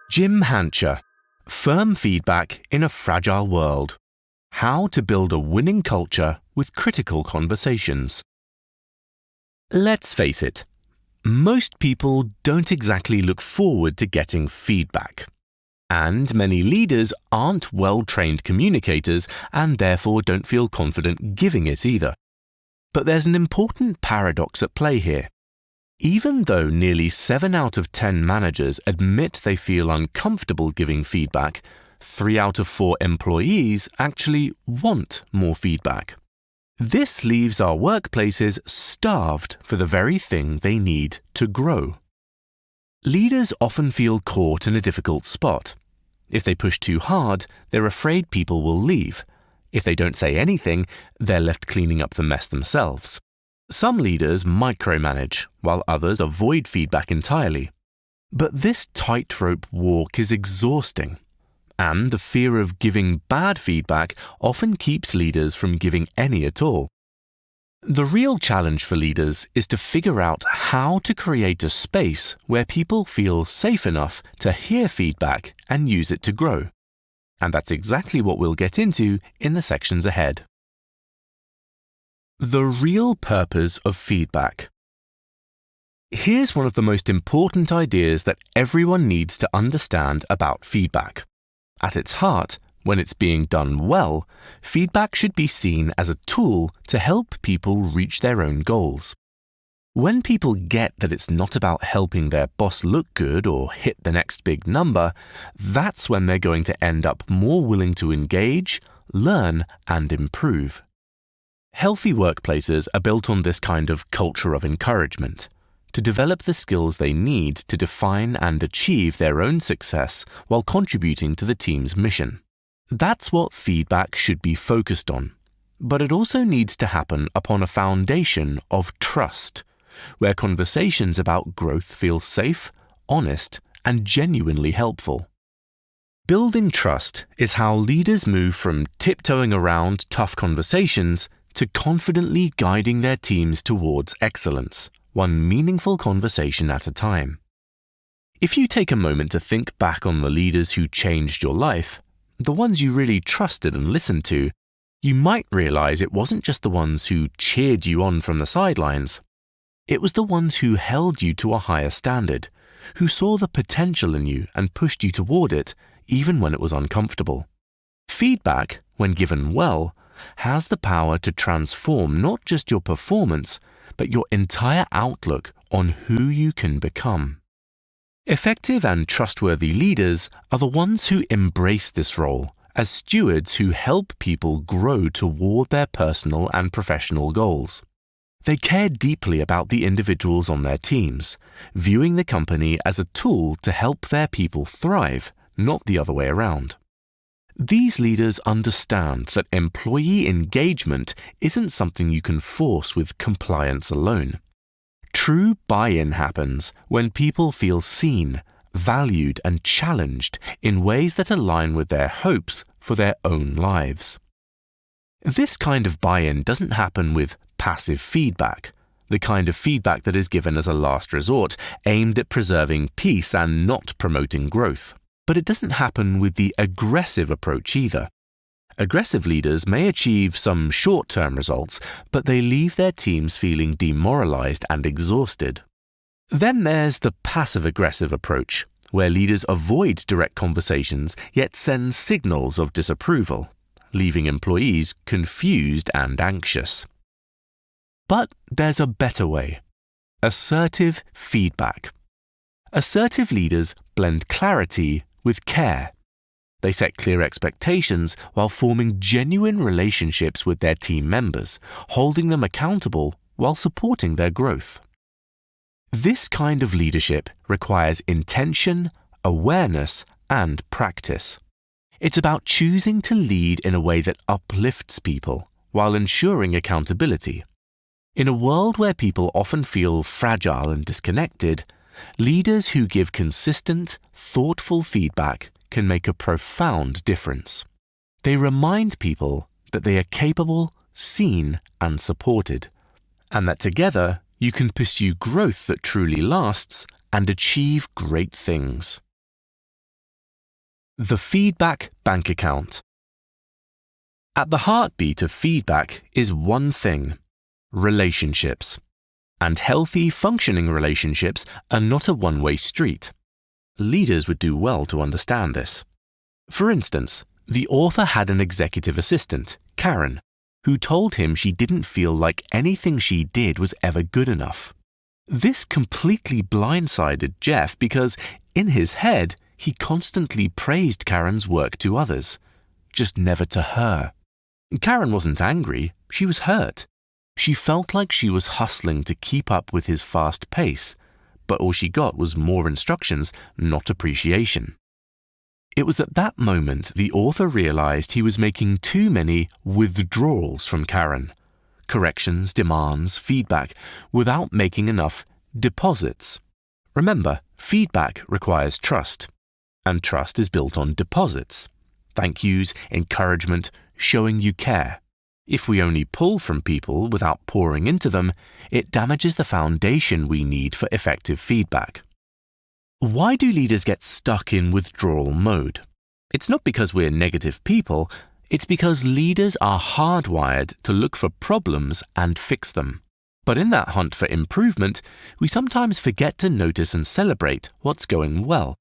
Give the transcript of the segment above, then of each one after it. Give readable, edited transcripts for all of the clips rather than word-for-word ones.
Jim Hancher, Firm Feedback in a Fragile World. How to Build a Winning Culture with Critical Conversations. Let's face it, most people don't exactly look forward to getting feedback. And many leaders aren't well-trained communicators and therefore don't feel confident giving it either. But there's an important paradox at play here. Even though nearly 7 out of 10 managers admit they feel uncomfortable giving feedback, 3 out of 4 employees actually want more feedback. This leaves our workplaces starved for the very thing they need to grow. Leaders often feel caught in a difficult spot. If they push too hard, they're afraid people will leave. If they don't say anything, they're left cleaning up the mess themselves. Some leaders micromanage, while others avoid feedback entirely. But this tightrope walk is exhausting, and the fear of giving bad feedback often keeps leaders from giving any at all. The real challenge for leaders is to figure out how to create a space where people feel safe enough to hear feedback and use it to grow. And that's exactly what we'll get into in the sections ahead. The real purpose of feedback. Here's one of the most important ideas that everyone needs to understand about feedback. At its heart, when it's being done well, feedback should be seen as a tool to help people reach their own goals. When people get that it's not about helping their boss look good or hit the next big number, that's when they're going to end up more willing to engage, learn, and improve. Healthy workplaces are built on this kind of culture of encouragement, to develop the skills they need to define and achieve their own success while contributing to the team's mission. That's what feedback should be focused on, but it also needs to happen upon a foundation of trust, where conversations about growth feel safe, honest, and genuinely helpful. Building trust is how leaders move from tiptoeing around tough conversations to confidently guiding their teams towards excellence, one meaningful conversation at a time. If you take a moment to think back on the leaders who changed your life, the ones you really trusted and listened to, you might realize it wasn't just the ones who cheered you on from the sidelines. It was the ones who held you to a higher standard, who saw the potential in you and pushed you toward it, even when it was uncomfortable. Feedback, when given well, has the power to transform not just your performance, but your entire outlook on who you can become. Effective and trustworthy leaders are the ones who embrace this role as stewards who help people grow toward their personal and professional goals. They care deeply about the individuals on their teams, viewing the company as a tool to help their people thrive, not the other way around. These leaders understand that employee engagement isn't something you can force with compliance alone. True buy-in happens when people feel seen, valued, and challenged in ways that align with their hopes for their own lives. This kind of buy-in doesn't happen with passive feedback, the kind of feedback that is given as a last resort, aimed at preserving peace and not promoting growth. But it doesn't happen with the aggressive approach either. Aggressive leaders may achieve some short-term results, but they leave their teams feeling demoralized and exhausted. Then there's the passive-aggressive approach, where leaders avoid direct conversations yet send signals of disapproval, leaving employees confused and anxious. But there's a better way. Assertive feedback. Assertive leaders blend clarity with care. They set clear expectations while forming genuine relationships with their team members, holding them accountable while supporting their growth. This kind of leadership requires intention, awareness, and practice. It's about choosing to lead in a way that uplifts people while ensuring accountability. In a world where people often feel fragile and disconnected, leaders who give consistent, thoughtful feedback can make a profound difference. They remind people that they are capable, seen, and supported, and that together you can pursue growth that truly lasts and achieve great things. The feedback bank account. At the heartbeat of feedback is one thing: relationships. And healthy, functioning relationships are not a one-way street. Leaders would do well to understand this. For instance, the author had an executive assistant, Karen, who told him she didn't feel like anything she did was ever good enough. This completely blindsided Jeff because, in his head, he constantly praised Karen's work to others, just never to her. Karen wasn't angry, she was hurt. She felt like she was hustling to keep up with his fast pace, but all she got was more instructions, not appreciation. It was at that moment the author realized he was making too many withdrawals from Karen, corrections, demands, feedback, without making enough deposits. Remember, feedback requires trust, and trust is built on deposits. Thank yous, encouragement, showing you care. If we only pull from people without pouring into them, it damages the foundation we need for effective feedback. Why do leaders get stuck in withdrawal mode? It's not because we're negative people, it's because leaders are hardwired to look for problems and fix them. But in that hunt for improvement, we sometimes forget to notice and celebrate what's going well.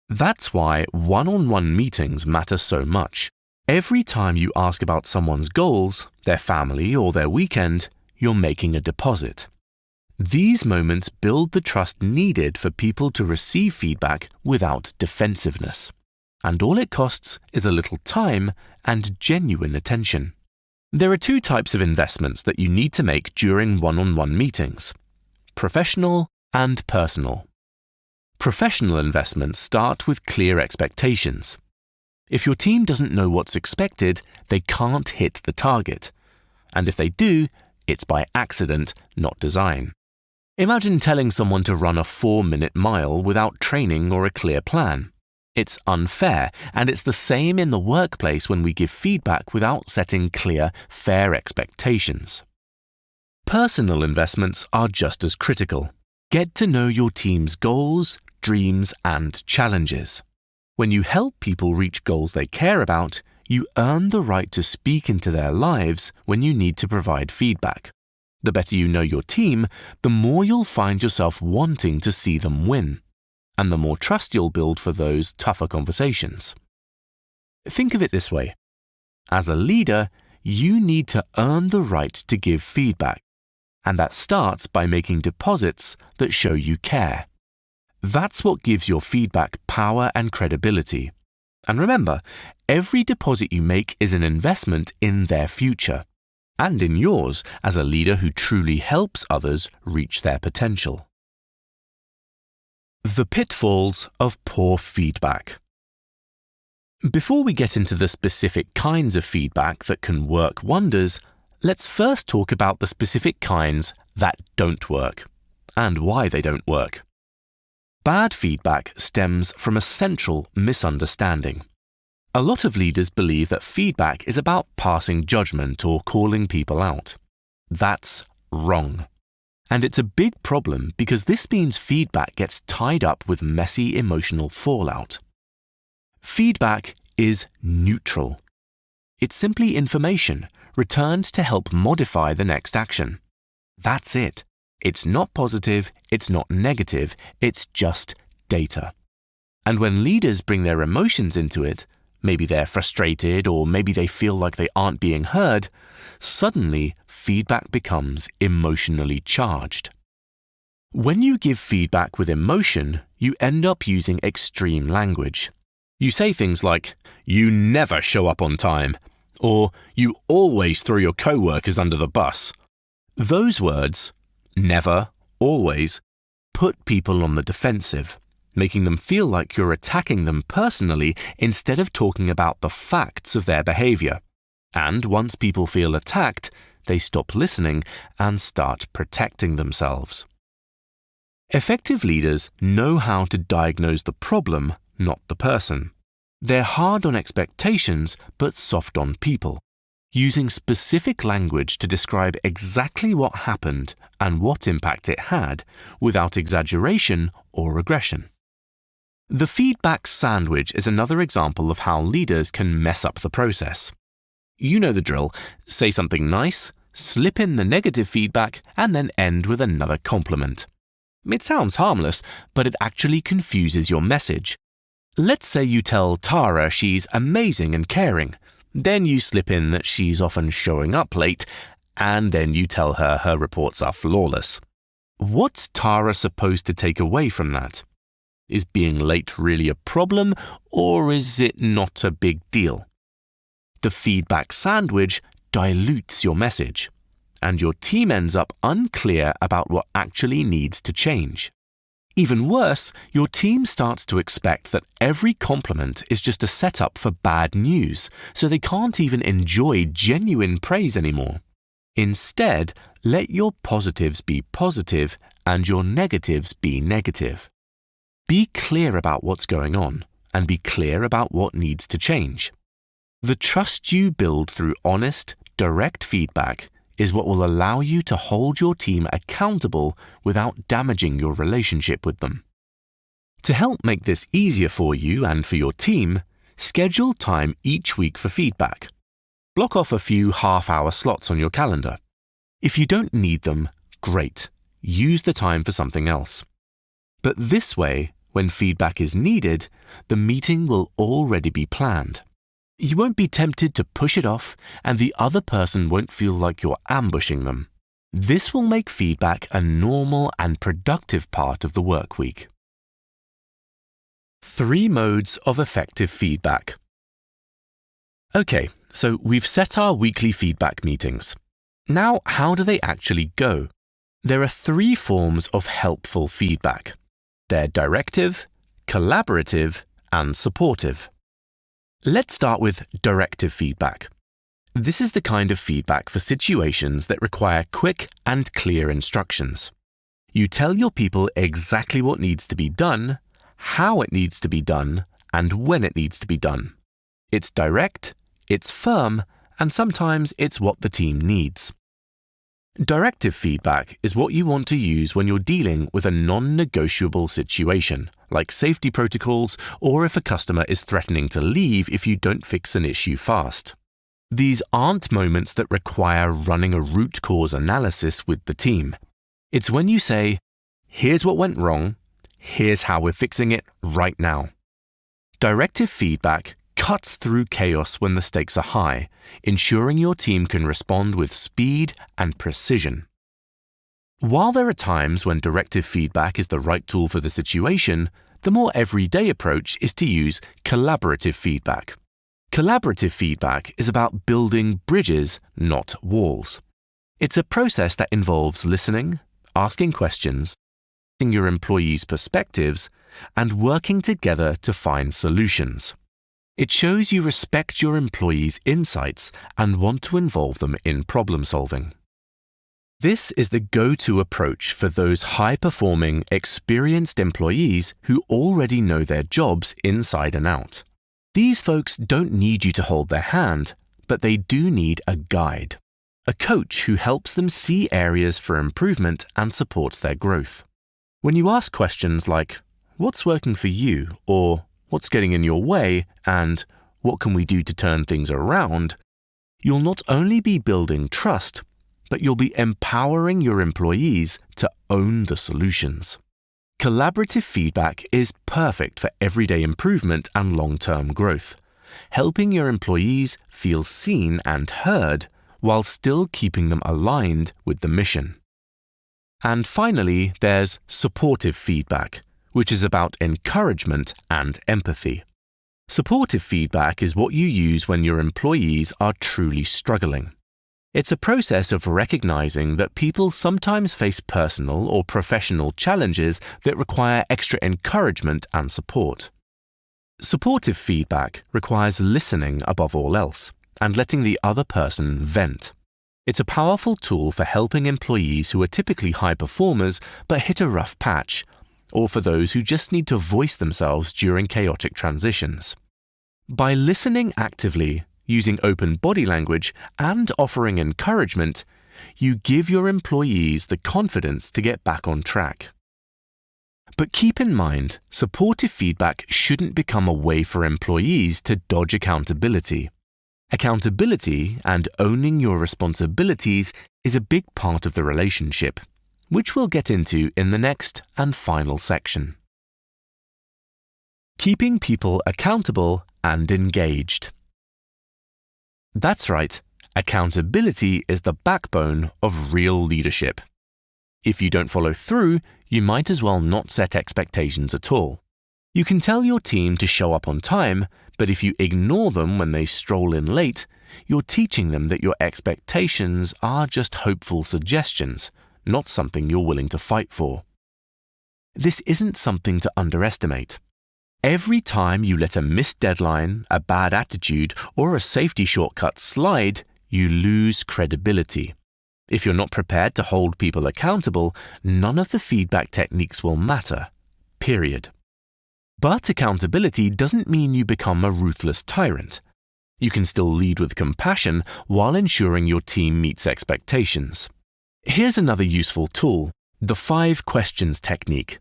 That's why one-on-one meetings matter so much. Every time you ask about someone's goals, their family, or their weekend, you're making a deposit. These moments build the trust needed for people to receive feedback without defensiveness. And all it costs is a little time and genuine attention. There are two types of investments that you need to make during one-on-one meetings: professional and personal. Professional investments start with clear expectations. If your team doesn't know what's expected, they can't hit the target. And if they do, it's by accident, not design. Imagine telling someone to run a 4-minute mile without training or a clear plan. It's unfair, and it's the same in the workplace when we give feedback without setting clear, fair expectations. Personal investments are just as critical. Get to know your team's goals, dreams, and challenges. When you help people reach goals they care about, you earn the right to speak into their lives when you need to provide feedback. The better you know your team, the more you'll find yourself wanting to see them win, and the more trust you'll build for those tougher conversations. Think of it this way. As a leader, you need to earn the right to give feedback, and that starts by making deposits that show you care. That's what gives your feedback power and credibility. And remember, every deposit you make is an investment in their future, and in yours as a leader who truly helps others reach their potential. The pitfalls of poor feedback. Before we get into the specific kinds of feedback that can work wonders, let's first talk about the specific kinds that don't work, and why they don't work. Bad feedback stems from a central misunderstanding. A lot of leaders believe that feedback is about passing judgment or calling people out. That's wrong. And it's a big problem because this means feedback gets tied up with messy emotional fallout. Feedback is neutral. It's simply information returned to help modify the next action. That's it. It's not positive, it's not negative, it's just data. And when leaders bring their emotions into it, maybe they're frustrated or maybe they feel like they aren't being heard, suddenly feedback becomes emotionally charged. When you give feedback with emotion, you end up using extreme language. You say things like, "You never show up on time," or "You always throw your co-workers under the bus." Those words, never, always, put people on the defensive, making them feel like you're attacking them personally instead of talking about the facts of their behavior. And once people feel attacked, they stop listening and start protecting themselves. Effective leaders know how to diagnose the problem, not the person. They're hard on expectations but soft on people, using specific language to describe exactly what happened and what impact it had, without exaggeration or aggression. The feedback sandwich is another example of how leaders can mess up the process. You know the drill. Say something nice, slip in the negative feedback, and then end with another compliment. It sounds harmless, but it actually confuses your message. Let's say you tell Tara she's amazing and caring. Then you slip in that she's often showing up late, and then you tell her her reports are flawless. What's Tara supposed to take away from that? Is being late really a problem, or is it not a big deal? The feedback sandwich dilutes your message, and your team ends up unclear about what actually needs to change. Even worse, your team starts to expect that every compliment is just a setup for bad news, so they can't even enjoy genuine praise anymore. Instead, let your positives be positive and your negatives be negative. Be clear about what's going on, and be clear about what needs to change. The trust you build through honest, direct feedback is what will allow you to hold your team accountable without damaging your relationship with them. To help make this easier for you and for your team, schedule time each week for feedback. Block off a few half-hour slots on your calendar. If you don't need them, great. Use the time for something else. But this way, when feedback is needed, the meeting will already be planned. You won't be tempted to push it off, and the other person won't feel like you're ambushing them. This will make feedback a normal and productive part of the work week. 3 modes of effective feedback. Okay, so we've set our weekly feedback meetings. Now, how do they actually go? There are 3 forms of helpful feedback. They're directive, collaborative, and supportive. Let's start with directive feedback. This is the kind of feedback for situations that require quick and clear instructions. You tell your people exactly what needs to be done, how it needs to be done, and when it needs to be done. It's direct, it's firm, and sometimes it's what the team needs. Directive feedback is what you want to use when you're dealing with a non-negotiable situation, like safety protocols or if a customer is threatening to leave if you don't fix an issue fast. These aren't moments that require running a root cause analysis with the team. It's when you say, here's what went wrong, here's how we're fixing it right now. Directive feedback cuts through chaos when the stakes are high, ensuring your team can respond with speed and precision. While there are times when directive feedback is the right tool for the situation, the more everyday approach is to use collaborative feedback. Collaborative feedback is about building bridges, not walls. It's a process that involves listening, asking questions, asking your employees' perspectives, and working together to find solutions. It shows you respect your employees' insights and want to involve them in problem solving. This is the go-to approach for those high-performing, experienced employees who already know their jobs inside and out. These folks don't need you to hold their hand, but they do need a guide, a coach who helps them see areas for improvement and supports their growth. When you ask questions like, "What's working for you?" or "What's getting in your way?" and "What can we do to turn things around?" you'll not only be building trust, but you'll be empowering your employees to own the solutions. Collaborative feedback is perfect for everyday improvement and long-term growth, helping your employees feel seen and heard while still keeping them aligned with the mission. And finally, there's supportive feedback, which is about encouragement and empathy. Supportive feedback is what you use when your employees are truly struggling. It's a process of recognizing that people sometimes face personal or professional challenges that require extra encouragement and support. Supportive feedback requires listening above all else and letting the other person vent. It's a powerful tool for helping employees who are typically high performers but hit a rough patch, or for those who just need to voice themselves during chaotic transitions. By listening actively, using open body language, and offering encouragement, you give your employees the confidence to get back on track. But keep in mind, supportive feedback shouldn't become a way for employees to dodge accountability. Accountability and owning your responsibilities is a big part of the relationship, which we'll get into in the next and final section. Keeping people accountable and engaged. That's right, accountability is the backbone of real leadership. If you don't follow through, you might as well not set expectations at all. You can tell your team to show up on time, but if you ignore them when they stroll in late, you're teaching them that your expectations are just hopeful suggestions, not something you're willing to fight for. This isn't something to underestimate. Every time you let a missed deadline, a bad attitude, or a safety shortcut slide, you lose credibility. If you're not prepared to hold people accountable, none of the feedback techniques will matter. Period. But accountability doesn't mean you become a ruthless tyrant. You can still lead with compassion while ensuring your team meets expectations. Here's another useful tool, the 5 questions technique.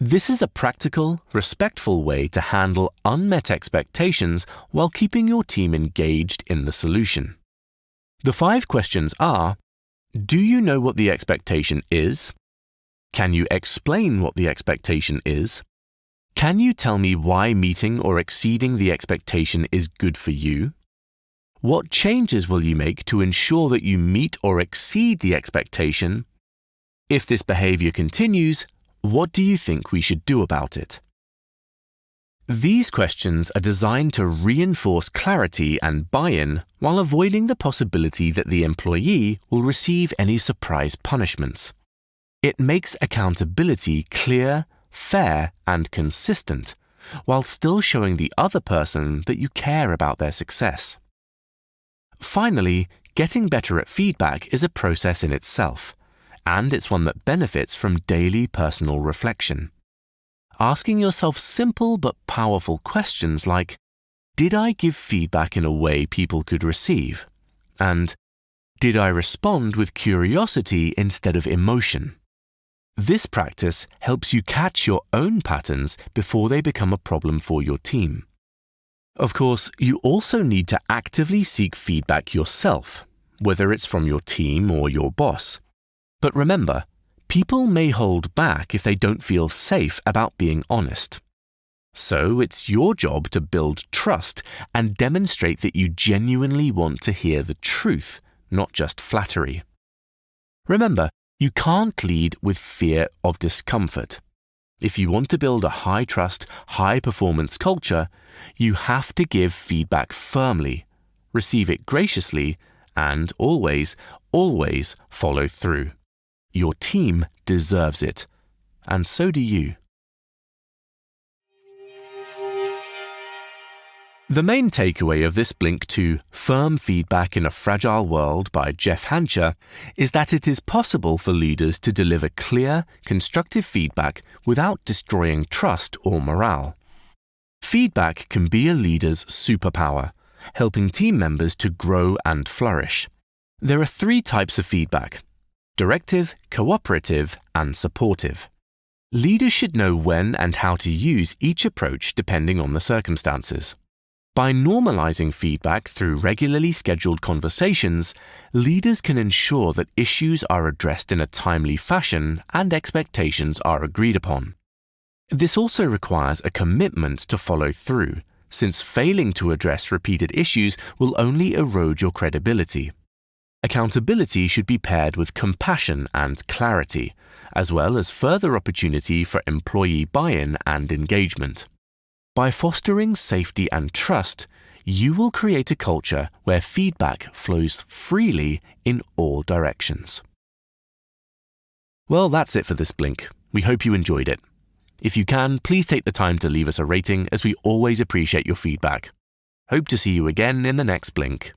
This is a practical, respectful way to handle unmet expectations while keeping your team engaged in the solution. The 5 questions are: do you know what the expectation is? Can you explain what the expectation is? Can you tell me why meeting or exceeding the expectation is good for you? What changes will you make to ensure that you meet or exceed the expectation? If this behavior continues, what do you think we should do about it? These questions are designed to reinforce clarity and buy-in while avoiding the possibility that the employee will receive any surprise punishments. It makes accountability clear, fair, and consistent, while still showing the other person that you care about their success. Finally, getting better at feedback is a process in itself, and it's one that benefits from daily personal reflection. Asking yourself simple but powerful questions like, did I give feedback in a way people could receive? And did I respond with curiosity instead of emotion? This practice helps you catch your own patterns before they become a problem for your team. Of course, you also need to actively seek feedback yourself, whether it's from your team or your boss. But remember, people may hold back if they don't feel safe about being honest. So it's your job to build trust and demonstrate that you genuinely want to hear the truth, not just flattery. Remember, you can't lead with fear of discomfort. If you want to build a high-trust, high-performance culture, you have to give feedback firmly, receive it graciously, and always, always follow through. Your team deserves it, and so do you. The main takeaway of this Blink to Firm Feedback in a Fragile World by Jeff Hancher is that it is possible for leaders to deliver clear, constructive feedback without destroying trust or morale. Feedback can be a leader's superpower, helping team members to grow and flourish. There are 3 types of feedback: directive, cooperative, and supportive. Leaders should know when and how to use each approach depending on the circumstances. By normalizing feedback through regularly scheduled conversations, leaders can ensure that issues are addressed in a timely fashion and expectations are agreed upon. This also requires a commitment to follow through, since failing to address repeated issues will only erode your credibility. Accountability should be paired with compassion and clarity, as well as further opportunity for employee buy-in and engagement. By fostering safety and trust, you will create a culture where feedback flows freely in all directions. Well, that's it for this Blink. We hope you enjoyed it. If you can, please take the time to leave us a rating, as we always appreciate your feedback. Hope to see you again in the next Blink.